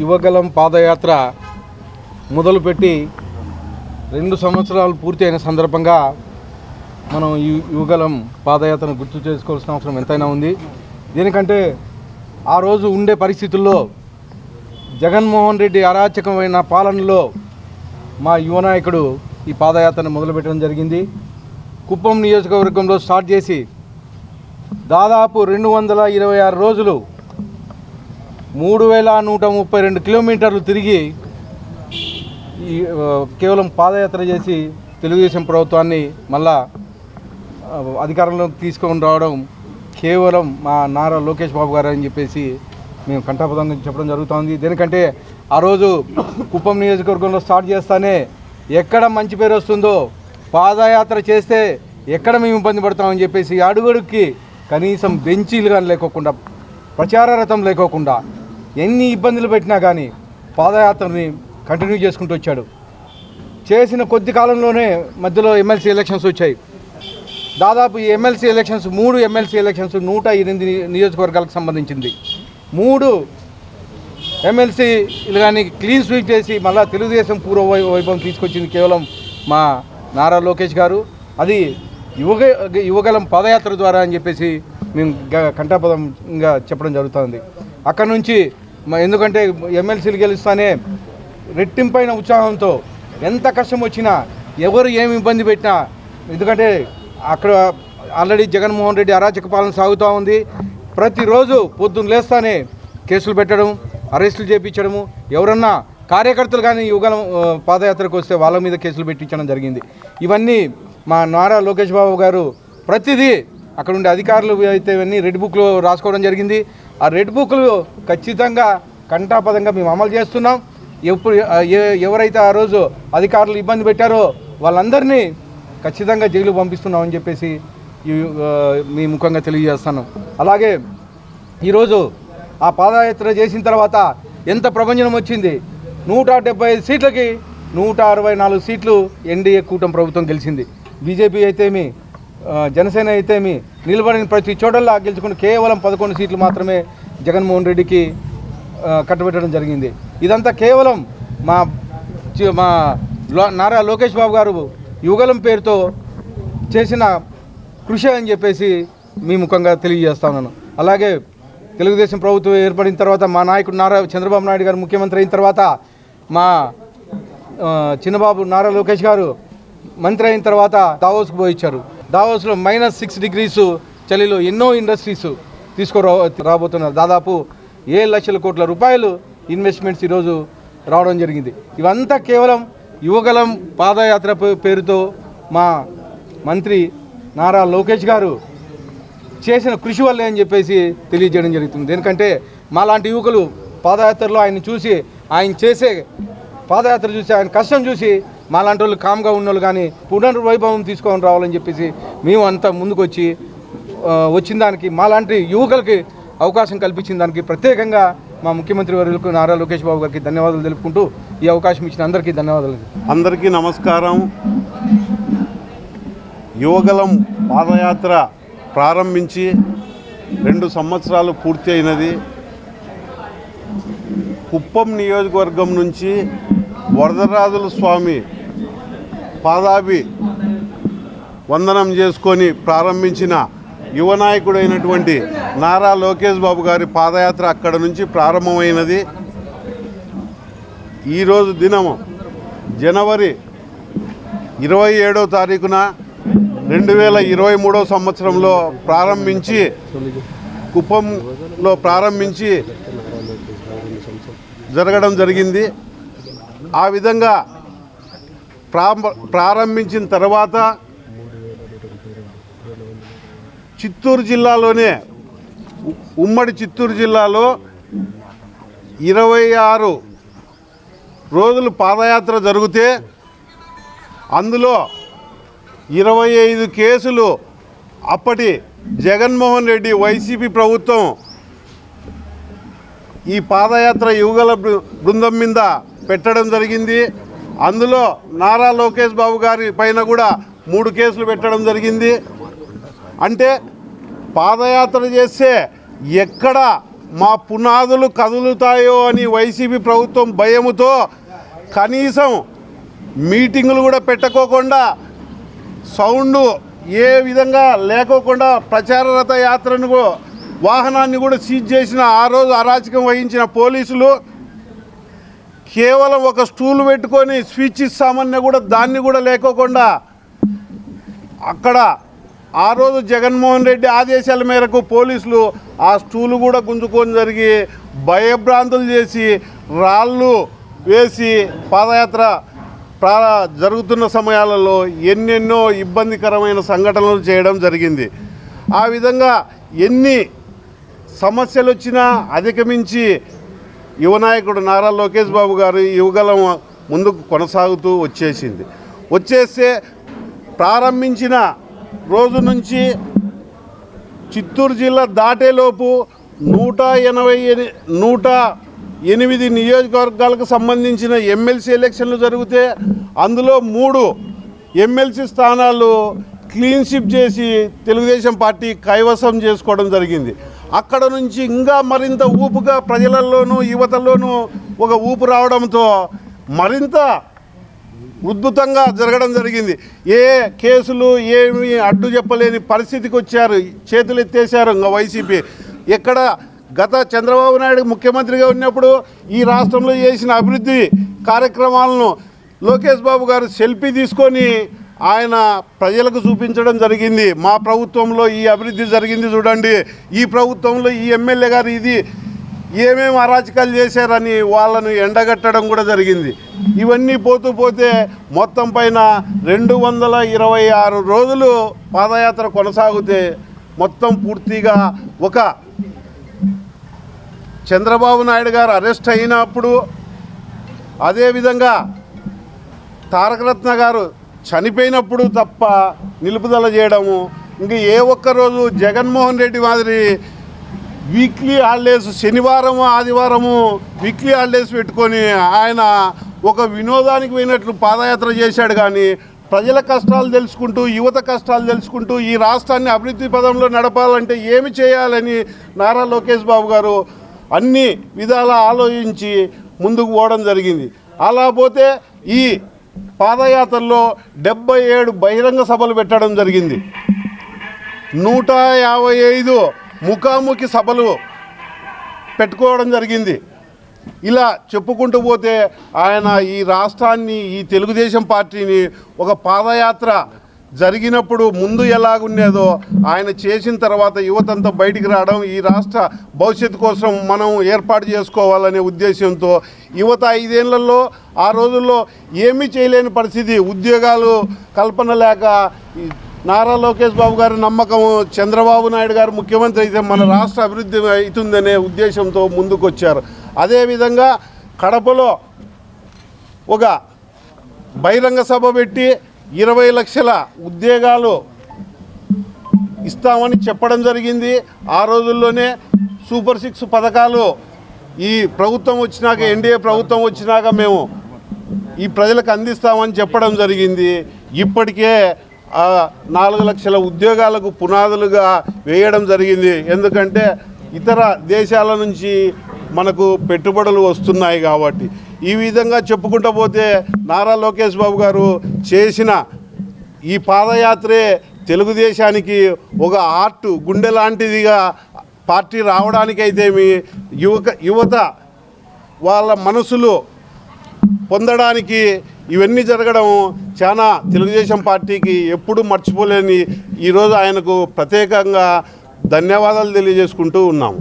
యువగలం పాదయాత్ర మొదలుపెట్టి 2 సంవత్సరాలు పూర్తి అయిన సందర్భంగా మనం ఈ యువగలం పాదయాత్రను గుర్తు చేసుకోవాల్సిన అవసరం ఎంతైనా ఉంది. దీనికంటే ఆ రోజు ఉండే పరిస్థితుల్లో జగన్మోహన్ రెడ్డి అరాచకమైన పాలనలో మా యువ నాయకుడు ఈ పాదయాత్రను మొదలుపెట్టడం జరిగింది. కుప్పం నియోజకవర్గంలో స్టార్ట్ చేసి దాదాపు 226 రోజులు 3132 కిలోమీటర్లు తిరిగి ఈ కేవలం పాదయాత్ర చేసి తెలుగుదేశం ప్రభుత్వాన్ని మళ్ళా అధికారంలోకి తీసుకొని రావడం కేవలం మా నారా లోకేష్ బాబు గారు అని చెప్పేసి మేము కంఠాపదంగా చెప్పడం జరుగుతుంది. దేనికంటే ఆ రోజు కుప్పం నియోజకవర్గంలో స్టార్ట్ చేస్తానే ఎక్కడ మంచి పేరు వస్తుందో, పాదయాత్ర చేస్తే ఎక్కడ మేము ఇబ్బంది పడతామని చెప్పేసి అడుగడుక్కి కనీసం బెంచీలు కానీ లేకోకుండా, ప్రచార రథం లేకోకుండా ఎన్ని ఇబ్బందులు పెట్టినా కానీ పాదయాత్రని కంటిన్యూ చేసుకుంటూ వచ్చాడు. చేసిన కొద్ది కాలంలోనే మధ్యలో ఎమ్మెల్సీ ఎలక్షన్స్ వచ్చాయి. దాదాపు ఈ ఎమ్మెల్సీ ఎలక్షన్స్ 3 ఎమ్మెల్సీ ఎలక్షన్స్ 108 నియోజకవర్గాలకు సంబంధించింది. 3 ఎమ్మెల్సీలు కానీ క్లీన్ స్వీప్ చేసి మళ్ళీ తెలుగుదేశం పూర్వ వైభవం తీసుకొచ్చింది కేవలం మా నారా లోకేష్ గారు. అది యువగలం పాదయాత్ర ద్వారా అని చెప్పేసి మేము కంఠాపదంగా చెప్పడం జరుగుతుంది. అక్కడ నుంచి ఎందుకంటే ఎమ్మెల్సీలు గెలుస్తానే రెట్టింపైన ఉత్సాహంతో ఎంత కష్టం వచ్చినా, ఎవరు ఏమి ఇబ్బంది పెట్టినా, ఎందుకంటే అక్కడ ఆల్రెడీ జగన్మోహన్ రెడ్డి అరాచక పాలన సాగుతూ ఉంది. ప్రతిరోజు పొద్దున్న లేస్తానే కేసులు పెట్టడం, అరెస్టులు చేయించడము, ఎవరన్నా కార్యకర్తలు కానీ యువగలం పాదయాత్రకు వస్తే వాళ్ళ మీద కేసులు పెట్టించడం జరిగింది. ఇవన్నీ మా నారా లోకేష్ బాబు గారు ప్రతిదీ అక్కడ ఉండే అధికారులు అయితే ఇవన్నీ రెడ్ బుక్లో రాసుకోవడం జరిగింది. ఆ రెడ్ బుక్లు ఖచ్చితంగా కంఠాపదంగా మేము అమలు చేస్తున్నాం. ఎవరైతే ఆ రోజు అధికారులు ఇబ్బంది పెట్టారో వాళ్ళందరినీ ఖచ్చితంగా జైలు పంపిస్తున్నామని చెప్పేసి మీ ముఖంగా తెలియజేస్తాను. అలాగే ఈరోజు ఆ పాదయాత్ర చేసిన తర్వాత ఎంత ప్రభంజనం వచ్చింది. 175 సీట్లకి 164 సీట్లు ఎన్డీఏ కూటమి ప్రభుత్వం గెలిచింది. బీజేపీ అయితేమి, జనసేన అయితేమి నిలబడిన ప్రతి చోటల్లా గెలుచుకుని కేవలం 11 సీట్లు మాత్రమే జగన్మోహన్ రెడ్డికి కట్టబెట్టడం జరిగింది. ఇదంతా కేవలం మా నారా లోకేష్ బాబు గారు యువగలం పేరుతో చేసిన కృషి అని చెప్పేసి మీ ముఖంగా తెలియజేస్తాను. అలాగే తెలుగుదేశం ప్రభుత్వం ఏర్పడిన తర్వాత మా నాయకుడు నారా చంద్రబాబు నాయుడు గారు ముఖ్యమంత్రి అయిన తర్వాత మా చిన్నబాబు నారా లోకేష్ గారు మంత్రి అయిన తర్వాత దావోస్కు పోయించారు. దావోస్లో -6 డిగ్రీస్ చలిలో ఎన్నో ఇండస్ట్రీస్ రాబోతున్నారు. దాదాపు 7 లక్షల కోట్ల రూపాయలు ఇన్వెస్ట్మెంట్స్ ఈరోజు రావడం జరిగింది. ఇవంతా కేవలం యువగలం పాదయాత్ర పేరుతో మా మంత్రి నారా లోకేష్ గారు చేసిన కృషి వల్లే అని చెప్పేసి తెలియజేయడం జరుగుతుంది. ఎందుకంటే మాలాంటి యువకులు పాదయాత్రలో ఆయన చూసి, ఆయన చేసే పాదయాత్ర చూసి, ఆయన కష్టం చూసి మాలాంటి వాళ్ళు కామ్గా ఉన్నోళ్ళు కానీ పునర్వైభవం తీసుకొని రావాలని చెప్పేసి మేము అంతా ముందుకు వచ్చిన దానికి, మాలాంటి యువకులకి అవకాశం కల్పించిన దానికి ప్రత్యేకంగా మా ముఖ్యమంత్రి వర్యులకు నారా లోకేష్ బాబు గారికి ధన్యవాదాలు తెలుపుకుంటూ ఈ అవకాశం ఇచ్చిన అందరికీ ధన్యవాదాలు. అందరికీ నమస్కారం. యువగలం పాదయాత్ర ప్రారంభించి 2 సంవత్సరాలు పూర్తి అయినది. కుప్పం నియోజకవర్గం నుంచి వరదరాజుల స్వామి పాదాభి వందనం చేసుకొని ప్రారంభించిన యువ నాయకుడైనటువంటి నారా లోకేష్ బాబు గారి పాదయాత్ర అక్కడ నుంచి ప్రారంభమైనది. ఈరోజు దినము జనవరి 27వ తారీఖున 2023 సంవత్సరంలో ప్రారంభించి కుప్పంలో ప్రారంభించి జరగడం జరిగింది. ఆ విధంగా ప్రారంభించిన తర్వాత చిత్తూరు జిల్లాలోనే, ఉమ్మడి చిత్తూరు జిల్లాలో 26 రోజులు పాదయాత్ర జరిగితే అందులో 25 కేసులు అప్పటి జగన్మోహన్ రెడ్డి వైసీపీ ప్రభుత్వం ఈ పాదయాత్ర యువగల బృందం మీద పెట్టడం జరిగింది. అందులో నారా లోకేష్ బాబు గారి పైన కూడా 3 కేసులు పెట్టడం జరిగింది. అంటే పాదయాత్ర చేస్తే ఎక్కడ మా పునాదులు కదులుతాయో అని వైసీపీ ప్రభుత్వం భయముతో కనీసం మీటింగులు కూడా పెట్టుకోకుండా సౌండ్ ఏ విధంగా లేకోకుండా ప్రచార రథ యాత్రను వాహనాన్ని కూడా సీజ్ చేసిన ఆ రోజు అరాచకం వహించిన పోలీసులు కేవలం ఒక స్టూల్ పెట్టుకొని స్విచ్ ఇస్తామన్నా కూడా దాన్ని కూడా లేకోకుండా అక్కడ ఆ రోజు జగన్మోహన్ రెడ్డి ఆదేశాల మేరకు పోలీసులు ఆ స్టూలు కూడా గుంజుకొని జరిగి భయభ్రాంతులు చేసి రాళ్ళు వేసి పాదయాత్ర జరుగుతున్న సమయాలలో ఎన్నెన్నో ఇబ్బందికరమైన సంఘటనలు చేయడం జరిగింది. ఆ విధంగా ఎన్ని సమస్యలు వచ్చినా అధిగమించి యువనాయకుడు నారా లోకేష్ బాబు గారు యువగలం ముందుకు కొనసాగుతూ వచ్చేస్తే ప్రారంభించిన రోజు నుంచి చిత్తూరు జిల్లా దాటేలోపు 108 నియోజకవర్గాలకు సంబంధించిన ఎమ్మెల్సీ ఎలక్షన్లు జరిగితే అందులో 3 ఎమ్మెల్సీ స్థానాలు క్లీన్ స్వీప్ చేసి తెలుగుదేశం పార్టీ కైవసం చేసుకోవడం జరిగింది. అక్కడ నుంచి ఇంకా మరింత ఊపుగా ప్రజలలోనూ యువతలోనూ ఒక ఊపు రావడంతో మరింత ఉద్భుతంగా జరగడం జరిగింది. ఏ కేసులు ఏమి అడ్డు చెప్పలేని పరిస్థితికి వచ్చారు, చేతులు ఎత్తేసారు. ఇంకా వైసీపీ ఎక్కడ గత చంద్రబాబు నాయుడు ముఖ్యమంత్రిగా ఉన్నప్పుడు ఈ రాష్ట్రంలో చేసిన అభివృద్ధి కార్యక్రమాలను లోకేష్ బాబు గారు సెల్ఫీ తీసుకొని ఆయన ప్రజలకు చూపించడం జరిగింది. మా ప్రభుత్వంలో ఈ అభివృద్ధి జరిగింది చూడండి, ఈ ప్రభుత్వంలో ఈ ఎమ్మెల్యే గారు ఇది ఏమేమి అరాచకాలు చేశారని వాళ్ళను ఎండగట్టడం కూడా జరిగింది. ఇవన్నీ పోతే మొత్తం పైన 226 రోజులు పాదయాత్ర కొనసాగితే మొత్తం పూర్తిగా ఒక చంద్రబాబు నాయుడు గారు అరెస్ట్ అయినప్పుడు, అదేవిధంగా తారకరత్న గారు చనిపోయినప్పుడు తప్ప నిలుపుదల చేయడము, ఇంక ఏ ఒక్కరోజు జగన్మోహన్ రెడ్డి మాదిరి వీక్లీ హాలిడేస్ శనివారము ఆదివారము వీక్లీ హాలిడేస్ పెట్టుకొని ఆయన ఒక వినోదానికి పోయినట్లు పాదయాత్ర చేశాడు. కానీ ప్రజల కష్టాలు తెలుసుకుంటూ యువత కష్టాలు తెలుసుకుంటూ ఈ రాష్ట్రాన్ని అభివృద్ధి పదంలో నడపాలంటే ఏమి చేయాలని నారా లోకేష్ బాబు గారు అన్ని విధాలా ఆలోచించి ముందుకు పోవడం జరిగింది. అలా పోతే ఈ పాదయాత్రలో 77 బహిరంగ సభలు పెట్టడం జరిగింది. 155 ముఖాముఖి సభలు పెట్టుకోవడం జరిగింది. ఇలా చెప్పుకుంటూ పోతే ఆయన ఈ రాష్ట్రాన్ని, ఈ తెలుగుదేశం పార్టీని ఒక పాదయాత్ర జరిగినప్పుడు ముందు ఎలాగుండేదో ఆయన చేసిన తర్వాత యువతంతా బయటికి రావడం, ఈ రాష్ట్ర భవిష్యత్తు కోసం మనం ఏర్పాటు చేసుకోవాలనే ఉద్దేశంతో యువత 5 ఏళ్లలో ఆ రోజుల్లో ఏమీ చేయలేని పరిస్థితి, ఉద్యోగాలు కల్పన లేక నారా లోకేష్ బాబు గారి నమ్మకం చంద్రబాబు నాయుడు గారు ముఖ్యమంత్రి అయితే మన రాష్ట్ర అభివృద్ధి అవుతుందనే ఉద్దేశంతో ముందుకొచ్చారు. అదేవిధంగా కడపలో ఒక బహిరంగ సభ పెట్టి 20 లక్షల ఉద్యోగాలు ఇస్తామని చెప్పడం జరిగింది. ఆ రోజుల్లోనే సూపర్ 6 పథకాలు ఈ ప్రభుత్వం వచ్చినాక, ఎన్డీఏ ప్రభుత్వం వచ్చినాక మేము ఈ ప్రజలకు అందిస్తామని చెప్పడం జరిగింది. ఇప్పటికే 4 లక్షల ఉద్యోగాలకు పునాదులుగా వేయడం జరిగింది. ఎందుకంటే ఇతర దేశాల నుంచి మనకు పెట్టుబడులు వస్తున్నాయి కాబట్టి. ఈ విధంగా చెప్పుకుంటూ పోతే నారా లోకేష్ బాబు గారు చేసిన ఈ పాదయాత్రే తెలుగుదేశానికి ఒక ఆర్ట్ గుండె లాంటిదిగా పార్టీ రావడానికైతేమి, యువత వాళ్ళ మనసులు పొందడానికి ఇవన్నీ జరగడం చాలా తెలుగుదేశం పార్టీకి ఎప్పుడూ మర్చిపోలేని ఈరోజు ఆయనకు ప్రత్యేకంగా ధన్యవాదాలు తెలియజేసుకుంటూ ఉన్నాము.